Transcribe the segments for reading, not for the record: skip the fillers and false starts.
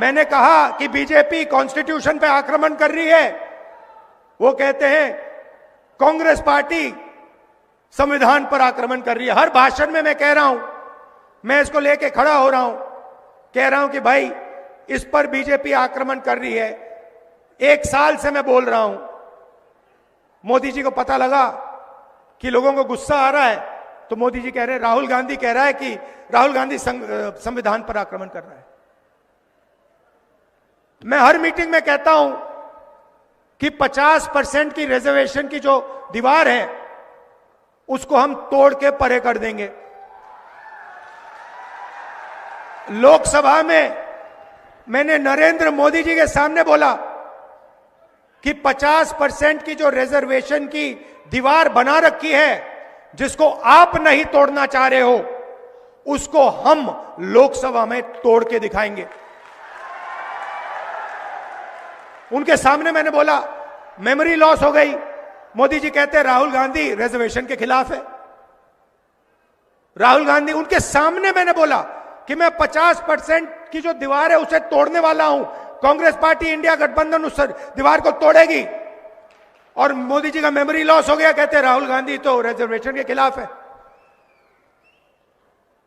मैंने कहा कि बीजेपी कॉन्स्टिट्यूशन पे आक्रमण कर रही है, वो कहते हैं कांग्रेस पार्टी संविधान पर आक्रमण कर रही है। हर भाषण में मैं कह रहा हूं, मैं इसको लेके खड़ा हो रहा हूं, कह रहा हूं कि भाई इस पर बीजेपी आक्रमण कर रही है। 1 साल से मैं बोल रहा हूं, मोदी जी को पता लगा कि लोगों को गुस्सा आ रहा है, तो मोदी जी कह रहे हैं, राहुल गांधी कह रहा है कि राहुल गांधी संविधान पर आक्रमण कर रहा है। मैं हर मीटिंग में कहता हूं कि 50% की रिजर्वेशन की जो दीवार है उसको हम तोड़ के परे कर देंगे। लोकसभा में मैंने नरेंद्र मोदी जी के सामने बोला कि 50% की जो रिजर्वेशन की दीवार बना रखी है, जिसको आप नहीं तोड़ना चाह रहे हो, उसको हम लोकसभा में तोड़ के दिखाएंगे। उनके सामने मैंने बोला मेमोरी लॉस हो गई। मोदी जी कहते हैं राहुल गांधी रिजर्वेशन के खिलाफ है। राहुल गांधी, उनके सामने मैंने बोला कि मैं 50% की जो दीवार है उसे तोड़ने वाला हूं, कांग्रेस पार्टी इंडिया गठबंधन उस दीवार को तोड़ेगी। और मोदी जी का मेमोरी लॉस हो गया, कहते हैं राहुल गांधी तो रिजर्वेशन के खिलाफ है।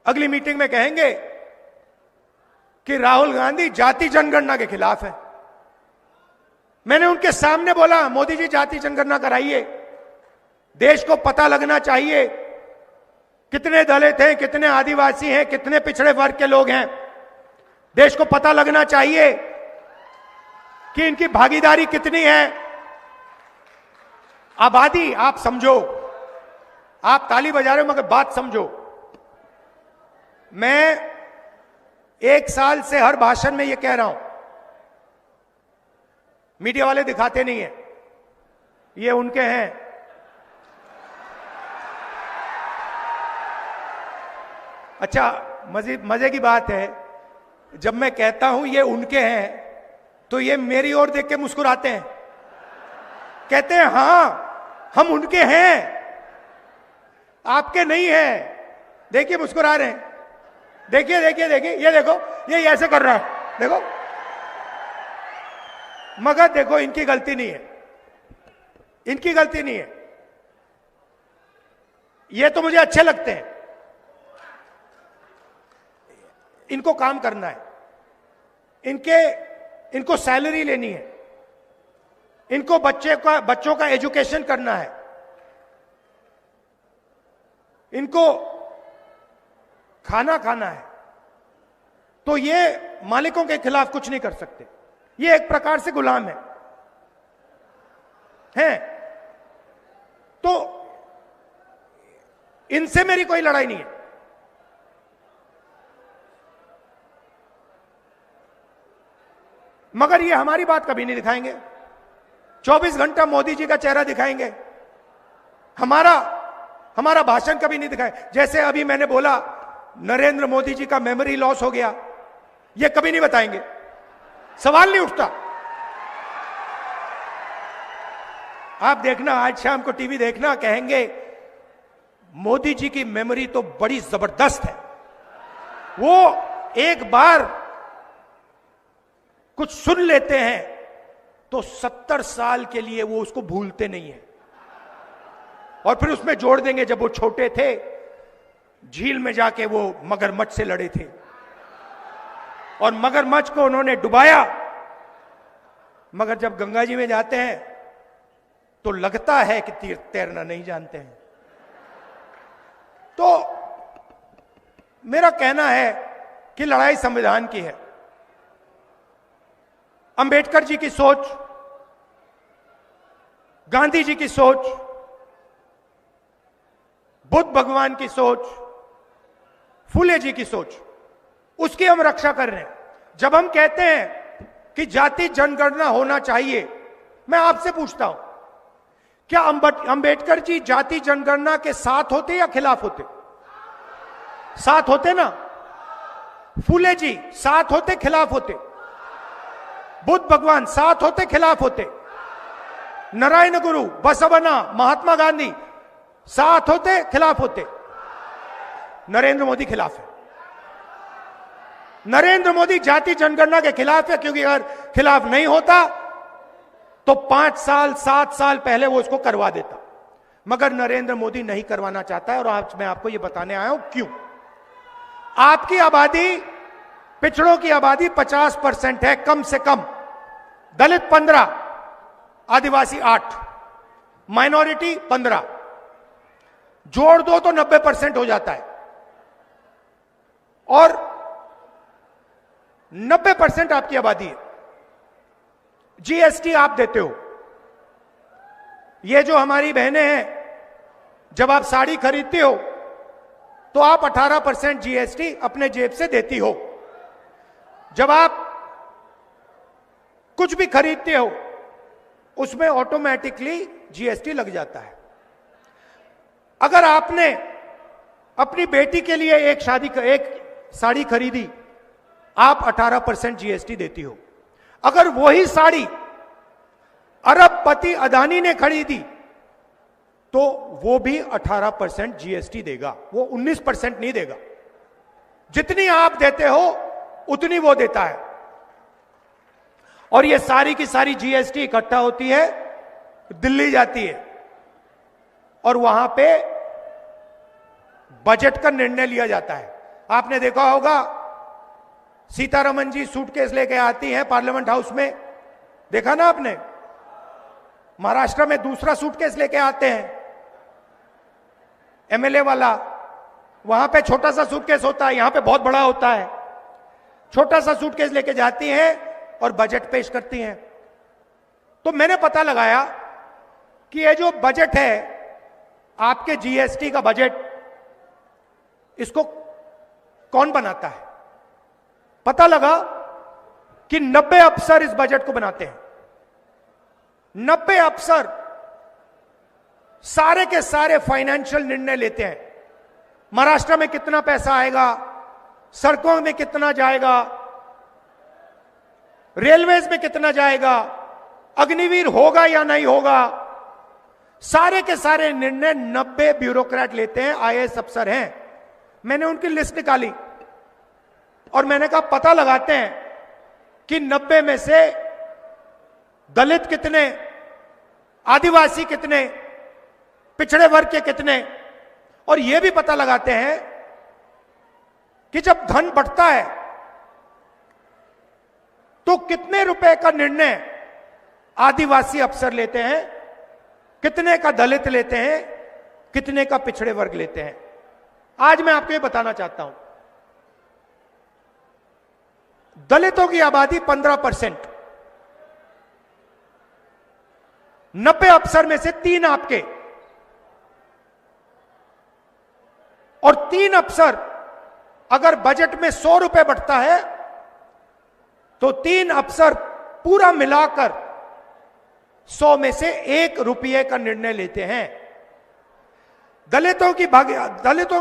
अगली मीटिंग में कहेंगे कि राहुल गांधी जाति जनगणना के खिलाफ है। मैंने उनके सामने बोला मोदी जी जाति जनगणना कराइए, देश को पता लगना चाहिए कितने दलित हैं, कितने आदिवासी हैं, कितने पिछड़े वर्ग के लोग हैं। देश को पता लगना चाहिए कि इनकी भागीदारी कितनी है। आबादी, आप समझो, आप ताली बजा रहे हो मगर बात समझो। मैं 1 साल से हर भाषण में यह कह रहा हूं, मीडिया वाले दिखाते नहीं है, ये उनके हैं। अच्छा, मजे की बात है, जब मैं कहता हूं ये उनके हैं तो ये मेरी ओर देख के मुस्कुराते हैं, कहते हैं हां हम उनके हैं, आपके नहीं हैं। देखिए मुस्कुरा रहे हैं, देखिए देखिए देखिए, ये देखो, ये ऐसे कर रहा है, देखो। मगर देखो इनकी गलती नहीं है, इनकी गलती नहीं है। ये तो मुझे अच्छे लगते हैं, इनको काम करना है, इनको सैलरी लेनी है, इनको बच्चों का एजुकेशन करना है, इनको खाना खाना है। तो ये मालिकों के खिलाफ कुछ नहीं कर सकते, ये एक प्रकार से गुलाम हैं। तो इनसे मेरी कोई लड़ाई नहीं है। मगर ये हमारी बात कभी नहीं दिखाएंगे, 24 घंटा मोदी जी का चेहरा दिखाएंगे, हमारा भाषण कभी नहीं दिखाए। जैसे अभी मैंने बोला नरेंद्र मोदी जी का मेमोरी लॉस हो गया, ये कभी नहीं बताएंगे, सवाल नहीं उठता। आप देखना, आज शाम को टीवी देखना, कहेंगे मोदी जी की मेमोरी तो बड़ी जबरदस्त है, वो एक बार कुछ सुन लेते हैं तो 70 साल के लिए वो उसको भूलते नहीं है। और फिर उसमें जोड़ देंगे जब वो छोटे थे, झील में जाके वो मगरमच्छ से लड़े थे और मगरमच्छ को उन्होंने डुबाया। मगर जब गंगा जी में जाते हैं तो लगता है कि तैरना नहीं जानते हैं। तो मेरा कहना है कि लड़ाई संविधान की है। अंबेडकर जी की सोच, गांधी जी की सोच, बुद्ध भगवान की सोच, फूले जी की सोच, उसकी हम रक्षा कर रहे हैं। जब हम कहते हैं कि जाति जनगणना होना चाहिए, मैं आपसे पूछता हूं, क्या अंबेडकर जी जाति जनगणना के साथ होते या खिलाफ होते? साथ होते ना। फूले जी साथ होते खिलाफ होते? बुद्ध भगवान साथ होते खिलाफ होते? नारायण गुरु, बसवना, महात्मा गांधी साथ होते खिलाफ होते? नरेंद्र मोदी खिलाफ है। नरेंद्र मोदी जाति जनगणना के खिलाफ है, क्योंकि अगर खिलाफ नहीं होता तो 5 साल 7 साल पहले वो इसको करवा देता। मगर नरेंद्र मोदी नहीं करवाना चाहता है, और आज मैं आपको ये बताने आया हूं क्यों। आपकी आबादी, पिछड़ों की आबादी 50% है कम से कम, दलित 15, आदिवासी 8, माइनॉरिटी 15, जोड़ दो तो 90% हो जाता है। और 90% आपकी आबादी है। जीएसटी आप देते हो। ये जो हमारी बहनें हैं, जब आप साड़ी खरीदते हो तो आप 18% जीएसटी अपने जेब से देती हो। जब आप कुछ भी खरीदते हो उसमें ऑटोमेटिकली जीएसटी लग जाता है। अगर आपने अपनी बेटी के लिए एक साड़ी खरीदी, आप 18% जीएसटी देती हो। अगर वही साड़ी अरबपति अदानी ने खरीदी तो वो भी 18% जीएसटी देगा, वो 19% नहीं देगा। जितनी आप देते हो उतनी वो देता है। और ये सारी की सारी जीएसटी इकट्ठा होती है, दिल्ली जाती है, और वहां पे बजट का निर्णय लिया जाता है। आपने देखा होगा सीतारमन जी सूटकेस लेके आती हैं पार्लियामेंट हाउस में, देखा ना आपने। महाराष्ट्र में दूसरा सूटकेस लेके आते हैं एमएलए वाला, वहां पे छोटा सा सूटकेस होता है, यहां पे बहुत बड़ा होता है। छोटा सा सूटकेस लेके जाती हैं और बजट पेश करती हैं। तो मैंने पता लगाया कि ये जो बजट है आपके जीएसटी का बजट, इसको कौन बनाता है? पता लगा कि 90 अफसर इस बजट को बनाते हैं। 90 अफसर सारे के सारे फाइनेंशियल निर्णय लेते हैं। महाराष्ट्र में कितना पैसा आएगा, सड़कों में कितना जाएगा, रेलवेज में कितना जाएगा, अग्निवीर होगा या नहीं होगा, सारे के सारे निर्णय 90 ब्यूरोक्रेट लेते हैं, आईएएस अफसर हैं। मैंने उनकी लिस्ट निकाली और मैंने कहा पता लगाते हैं कि 90 में से दलित कितने, आदिवासी कितने, पिछड़े वर्ग के कितने, और यह भी पता लगाते हैं कि जब धन बढ़ता है तो कितने रुपए का निर्णय आदिवासी अफसर लेते हैं, कितने का दलित लेते हैं, कितने का पिछड़े वर्ग लेते हैं। आज मैं आपको ये बताना चाहता हूं, दलितों की आबादी 15%, 90 अफसर में से 3 आपके, और 3 अफसर अगर बजट में 100 रुपए बढ़ता है तो 3 अफसर पूरा मिलाकर 100 में से 1 रुपये का निर्णय लेते हैं। दलितों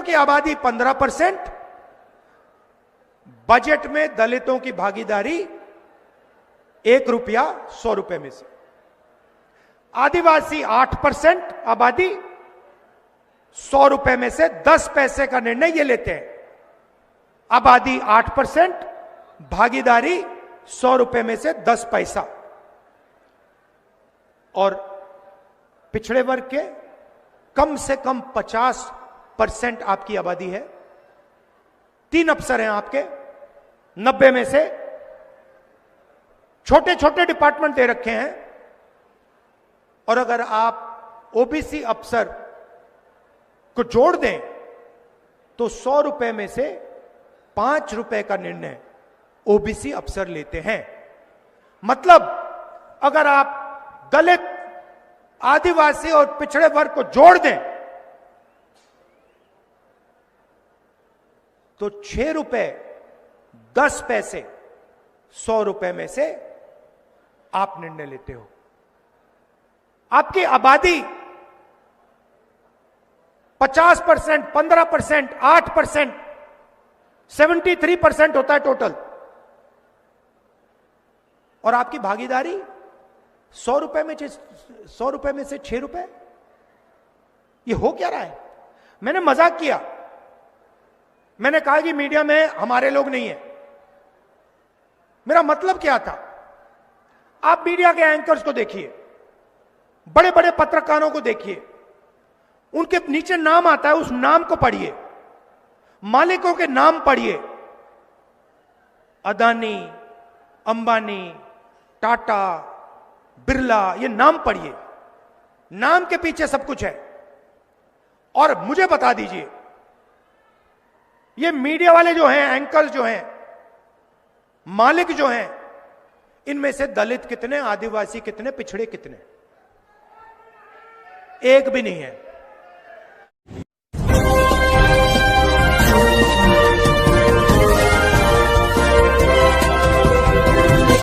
की आबादी 15%, बजट में दलितों की भागीदारी 1 रुपया 100 रुपए में से। आदिवासी 8% आबादी, 100 रुपए में से 10 पैसे का निर्णय ये लेते हैं। आबादी 8%, भागीदारी 100 रुपए में से 10 पैसा। और पिछड़े वर्ग के कम से कम 50% आपकी आबादी है। 3 अफसर हैं आपके 90 में से, छोटे छोटे डिपार्टमेंट दे रखे हैं। और अगर आप ओबीसी अफसर को जोड़ दें तो 100 रुपए में से 5 रुपए का निर्णय ओबीसी अफसर लेते हैं। मतलब अगर आप दलित, आदिवासी और पिछड़े वर्ग को जोड़ दें तो 6 रुपए 10 पैसे 100 रुपए में से आप निर्णय लेते हो। आपकी आबादी 50%, 15%, 8%, 73% होता है टोटल, और आपकी भागीदारी 100 रुपए में से 6 रुपए। ये हो क्या रहा है? मैंने मजाक किया, मैंने कहा कि मीडिया में हमारे लोग नहीं है, मेरा मतलब क्या था? आप मीडिया के एंकर्स को देखिए, बड़े बड़े पत्रकारों को देखिए, उनके नीचे नाम आता है, उस नाम को पढ़िए, मालिकों के नाम पढ़िए, अदानी, अंबानी, टाटा, बिरला, ये नाम पढ़िए। नाम के पीछे सब कुछ है। और मुझे बता दीजिए, ये मीडिया वाले जो हैं, एंकर्स जो हैं, मालिक जो हैं, इनमें से दलित कितने, आदिवासी कितने, पिछड़े कितने? एक भी नहीं है।